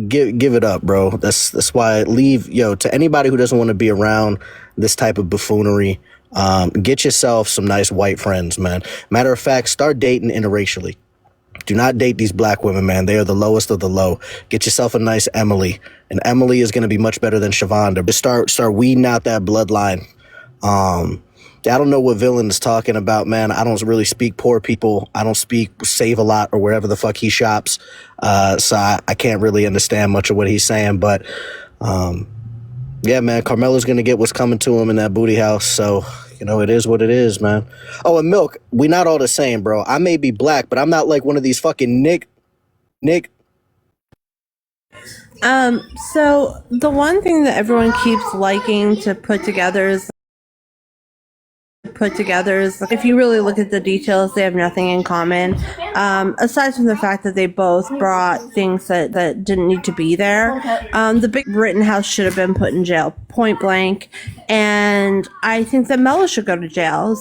Give it up, bro. That's why to anybody who doesn't want to be around this type of buffoonery. Get yourself some nice white friends, man. Matter of fact, start dating interracially. Do not date these black women, man. They are the lowest of the low. Get yourself a nice Emily, and Emily is going to be much better than Shavonda. Just start weeding out that bloodline. I don't know what Villain is talking about, man. I don't really speak poor people. I don't speak Save a Lot or wherever the fuck he shops. So I can't really understand much of what he's saying. But yeah, man, Carmelo's going to get what's coming to him in that booty house. So, it is what it is, man. Oh, and Milk, we not all the same, bro. I may be black, but I'm not like one of these fucking Nick. So the one thing that everyone keeps liking to put together is if you really look at the details, they have nothing in common, aside from the fact that they both brought things that didn't need to be there. The Big Rittenhouse should have been put in jail, point blank, and I think that Mello should go to jail.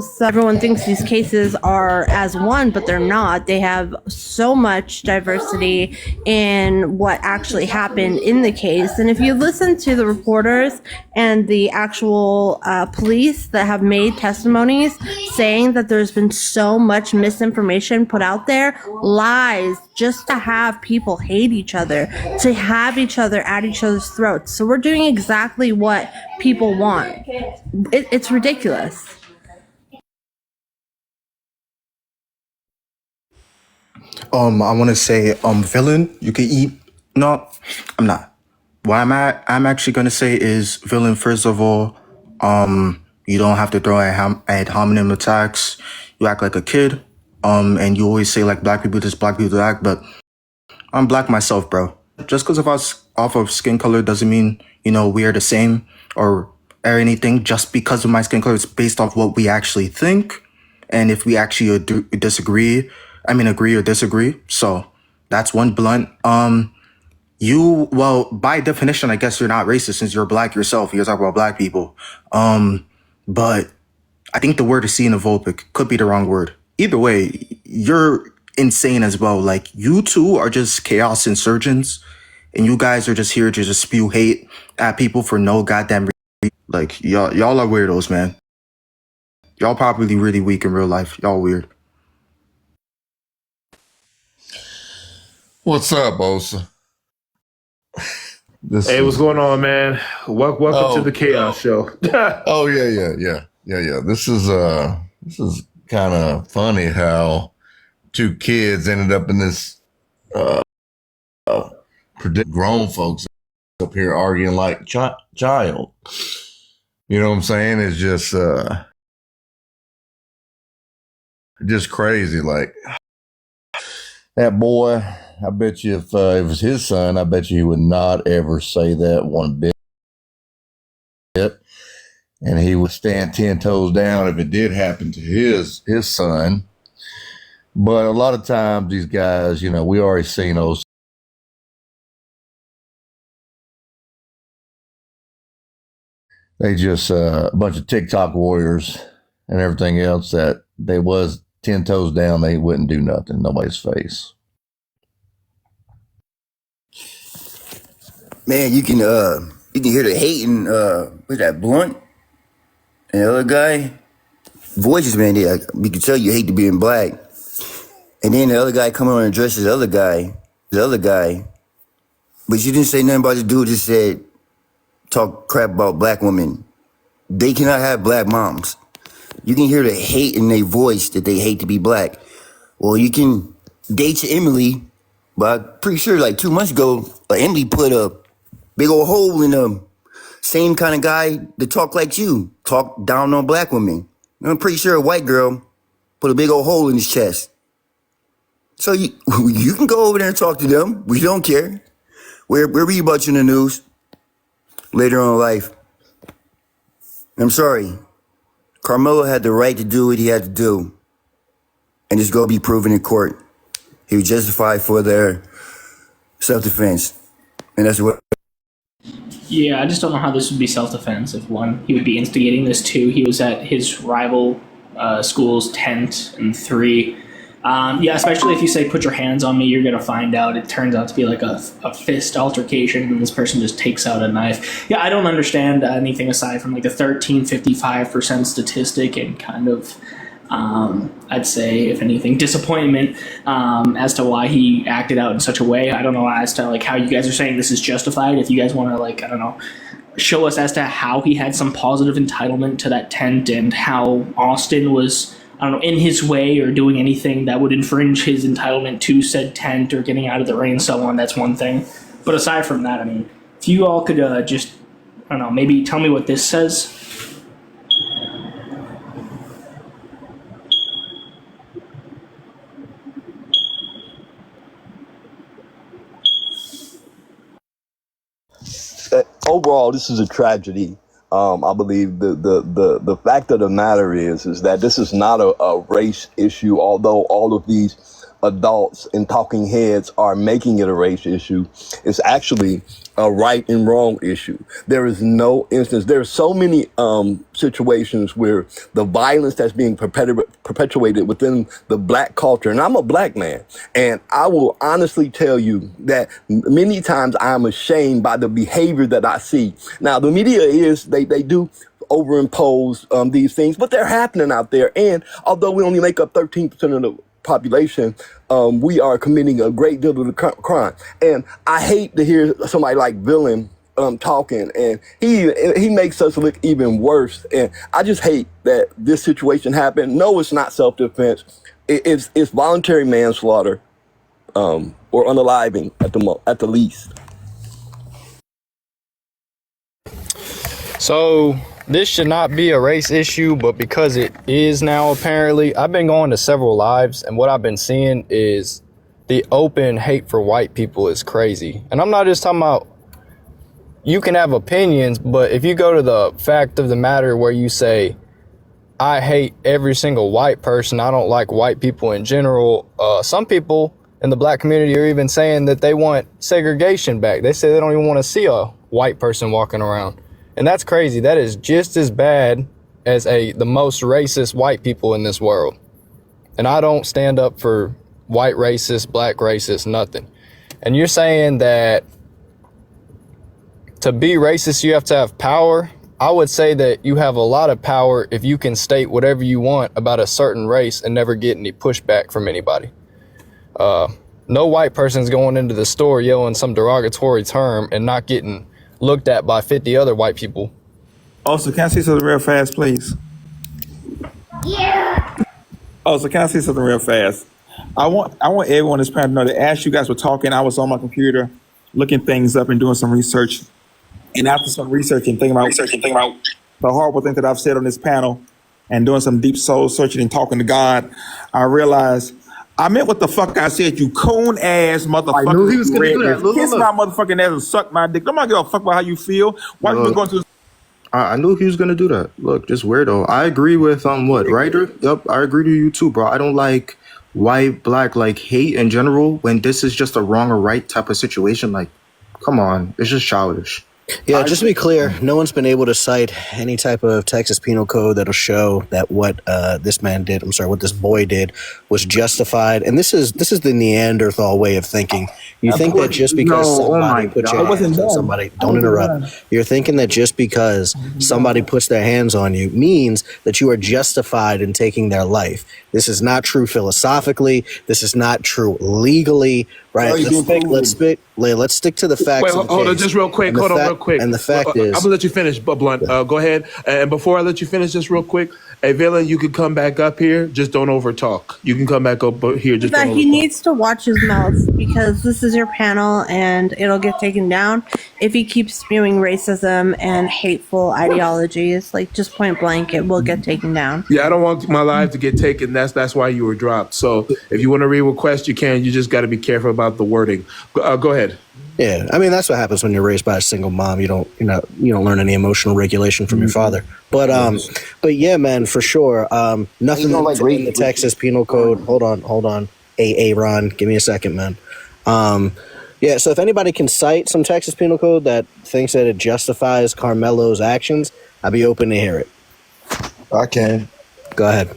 So everyone thinks these cases are as one, but they're not. They have so much diversity in what actually happened in the case. And if you listen to the reporters and the actual police that have made testimonies saying that there's been so much misinformation put out there, lies, just to have people hate each other, to have each other at each other's throats. So we're doing exactly what people want. It's ridiculous. I want to say, Villain, you can eat. No, I'm not. What I'm actually going to say is, Villain, first of all, you don't have to throw ad hominem attacks. You act like a kid. And you always say, like, black people this, black people that, but I'm black myself, bro. Just because of us off of skin color doesn't mean, we are the same or anything. Just because of my skin color, it's based off what we actually think. And if we actually agree or disagree. So that's one blunt. By definition, I guess you're not racist since you're black yourself. You're talking about black people. But I think the word is xenophobic. Could be the wrong word. Either way, you're insane as well. Like, you two are just chaos insurgents, and you guys are just here to just spew hate at people for no goddamn reason. Like, y'all are weirdos, man. Y'all probably really weak in real life. Y'all weird. What's up, Osa? Hey, what's going on, man? Welcome to the Chaos Show. Oh yeah. This is kind of funny how two kids ended up in this grown folks up here arguing like child. You know what I'm saying? It's just crazy. Like, that boy, I bet you if it was his son, I bet you he would not ever say that one bit. And he would stand 10 toes down if it did happen to his son. But a lot of times these guys, we already seen those. They just a bunch of TikTok warriors and everything else that they was 10 toes down. They wouldn't do nothing, nobody's face. Man, you can hear the hating. What's that, Blunt? And the other guy, voices, man. We can tell you hate to being black. And then the other guy come on and addresses the other guy. But you didn't say nothing about the dude that said, talk crap about black women. They cannot have black moms. You can hear the hate in their voice that they hate to be black. Well, you can date your Emily, but I'm pretty sure like 2 months ago, Emily put a big old hole in them. Same kind of guy that talk like you, talk down on black women. I'm pretty sure a white girl put a big old hole in his chest. So you can go over there and talk to them. We don't care. We'll read about you in the news later on in life. I'm sorry. Carmelo had the right to do what he had to do. And it's going to be proven in court. He was justified for their self-defense. And that's what... Yeah, I just don't know how this would be self-defense. If one, he would be instigating this. Two, he was at his rival school's tent. And three, Yeah, especially if you say put your hands on me, you're gonna find out it turns out to be like a fist altercation, and this person just takes out a knife. Yeah, I don't understand anything aside from like the 13.55% statistic and kind of I'd say, if anything, disappointment as to why he acted out in such a way. I don't know as to like how you guys are saying this is justified. If you guys want to, like, I don't know, show us as to how he had some positive entitlement to that tent and how Austin was, I don't know, in his way or doing anything that would infringe his entitlement to said tent or getting out of the rain and so on, that's one thing. But aside from that, I mean, if you all could just, I don't know, maybe tell me what this says. Overall, this is a tragedy. I believe the fact of the matter is that this is not a race issue, although all of these adults and talking heads are making it a race issue. It's actually a right and wrong issue. There is no instance. There are so many situations where the violence that's being perpetuated within the black culture, and I'm a black man, and I will honestly tell you that many times I'm ashamed by the behavior that I see. Now, the media they do overimpose these things, but they're happening out there. And although we only make up 13% of the population, we are committing a great deal of the crime. And I hate to hear somebody like Villain talking, and he makes us look even worse. And I just hate that this situation happened. No, it's not self-defense. It's voluntary manslaughter or unaliving at the least. So this should not be a race issue, but because it is now, apparently, I've been going to several lives, and what I've been seeing is the open hate for white people is crazy. And I'm not just talking about, you can have opinions, but if you go to the fact of the matter where you say, I hate every single white person, I don't like white people in general, some people in the black community are even saying that they want segregation back. They say they don't even want to see a white person walking around. And that's crazy. That is just as bad as the most racist white people in this world. And I don't stand up for white racist, black racist, nothing. And you're saying that to be racist, you have to have power. I would say that you have a lot of power if you can state whatever you want about a certain race and never get any pushback from anybody. No white person's going into the store yelling some derogatory term and not getting looked at by 50 other white people. Also, can I say something real fast, please? Yeah. Also, can I say something real fast? I want everyone on this panel to know that as you guys were talking, I was on my computer looking things up and doing some research. And after some research and thinking about the horrible things that I've said on this panel and doing some deep soul searching and talking to God, I realized I meant what the fuck I said, you coon ass motherfucker. I knew he was gonna do that. Look. Kiss my motherfucking ass and suck my dick. Nobody give a fuck about how you feel. Why you going to? I knew he was gonna do that. Look, just weirdo. I agree with what, Ryder? Yep, I agree to you too, bro. I don't like white, black, like hate in general when this is just a wrong or right type of situation. Like, come on, it's just childish. Yeah, just to be clear, no one's been able to cite any type of Texas penal code that'll show that what this man did, what this boy did was justified. And this is the Neanderthal way of thinking. You think that just because somebody put your hands on somebody, don't interrupt. You're thinking that just because somebody puts their hands on you means that you are justified in taking their life. This is not true philosophically. This is not true legally. Right. Let's stick to the facts. Wait, hold on, just real quick. Hold on, real quick. And the fact is, I'm gonna let you finish, but Blunt. Go ahead. And before I let you finish, just real quick, hey, Villain, you can come back up here. Just don't over talk. You can come back up here. Just that he needs to watch his mouth because this is your panel and it'll get taken down if he keeps spewing racism and hateful ideologies. Like just point blank, it will get taken down. Yeah, I don't want my live to get taken. That's why you were dropped. So if you want to request, you can. You just got to be careful about the wording. Go ahead. Yeah, I mean that's what happens when you're raised by a single mom. You don't learn any emotional regulation from your father. But yeah, man, for sure. Nothing in the Texas Penal Code. Hold on. Ron, give me a second, man. Yeah, so if anybody can cite some Texas Penal Code that thinks that it justifies Carmelo's actions, I'd be open to hear it. I can. Go ahead.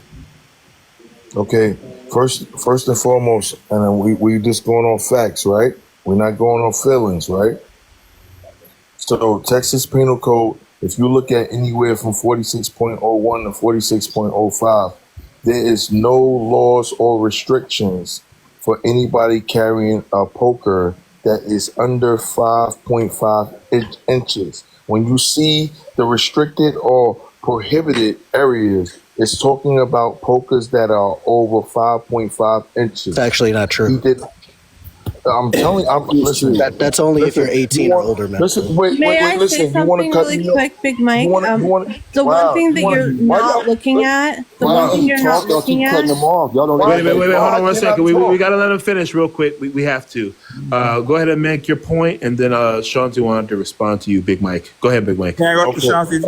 Okay, first and foremost, and then we just going on facts, right? We're not going on feelings, right? So Texas Penal Code, if you look at anywhere from 46.01 to 46.05, there is no laws or restrictions for anybody carrying a poker that is under 5.5 inches. When you see the restricted or prohibited areas, it's talking about pokers that are over 5.5 inches. It's actually not He true. did. I'm telling. Listen. That's only if you're Listen. 18 or older, man. Listen. Wait. May I say Listen. You want to something cut really me off? quick, Big Mike? You want to? The one thing that you're not looking at, the one thing you're not looking at. off. Y'all don't Wait, hold on one second. We talk? got to let him finish real quick. We have to. Go ahead and make your point, and then Shanti wanted to respond to you, Big Mike. Go ahead, Big Mike. Can I go to Shanti?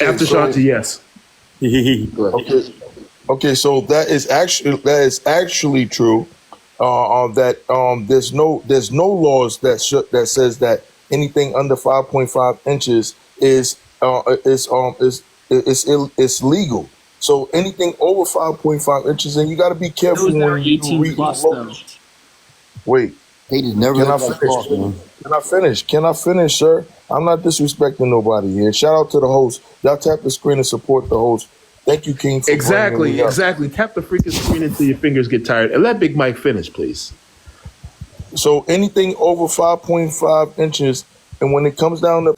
After Shanti, yes. Okay. So that is actually true. That there's no laws that says that anything under 5.5 inches is legal. So anything over 5.5 inches, and you got to be careful Those that are when you 18 read plus, the though. laws. Wait. They just never Can I let that finish? cross, man. Can I finish, sir? I'm not disrespecting nobody here. Shout out to the host. Y'all tap the screen and support the host. Thank you, King, for bringing me up. Exactly. Tap the freaking screen until your fingers get tired, and let Big Mike finish, please. So anything over 5.5 inches, and when it comes down to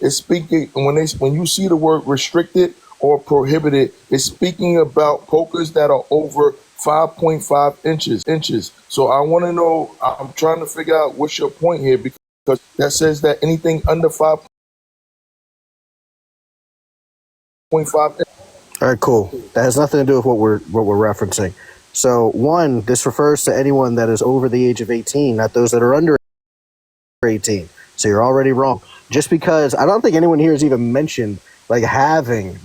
it's speaking when you see the word restricted or prohibited, it's speaking about pokers that are over 5.5 inches. So I want to know. I'm trying to figure out what's your point here, because that says that anything under 5.5 inches. All right, cool. That has nothing to do with what we're referencing. So, one, this refers to anyone that is over the age of 18, not those that are under 18. So you're already wrong. Just because I don't think anyone here has even mentioned having